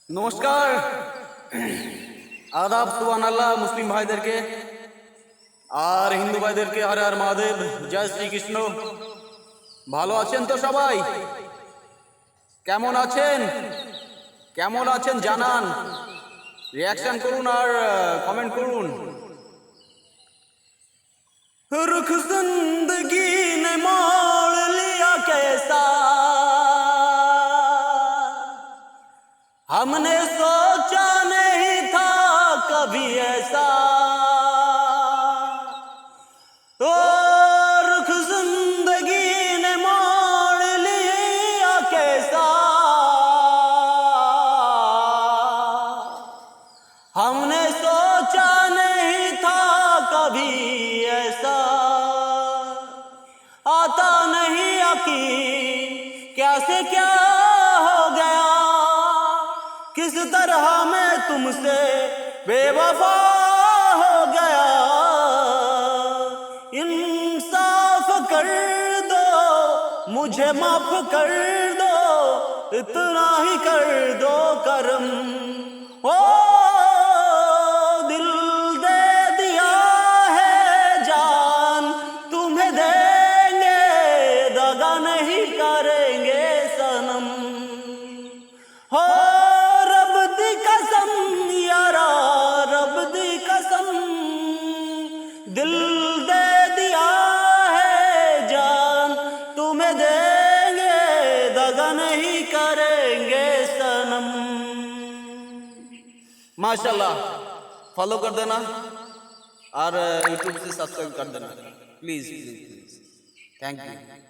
নমস্কার, আদাব, সুবহান আল্লাহ। মুসলিম ভাইদেরকে আর হিন্দু ভাইদেরকে হরে হর মহাদেব, জয় শ্রীকৃষ্ণ। ভালো আছেন তো সবাই? কেমন আছেন? কেমন আছেন জানান, রিয়াকশন করুন আর কমেন্ট করুন। रुख जिंदगी ने मोड़ लिया कैसा, हमने सोचा नहीं था कभी ऐसा। ओ रुख जिंदगी ने मोड़ लिया कैसा, हमने सोचा नहीं था कभी ऐसा। आता नहीं यकीन कैसे क्या हो गया, किस तरह मैं तुमसे बेवफा हो गया। इंसाफ कर दो, मुझे माफ कर दो, इतना ही कर दो करम। ओ दिल दे दिया है जान तुम्हें देंगे, दगा नहीं करेंगे सनम। हो रब दी कसम यारा, रब दी कसम, दिल दे दिया है जान तुम्हें देंगे, दगा नहीं करेंगे सनम। माशाल्लाह, फॉलो कर देना और यूट्यूब से सब्सक्राइब कर देना please please please. Thank you.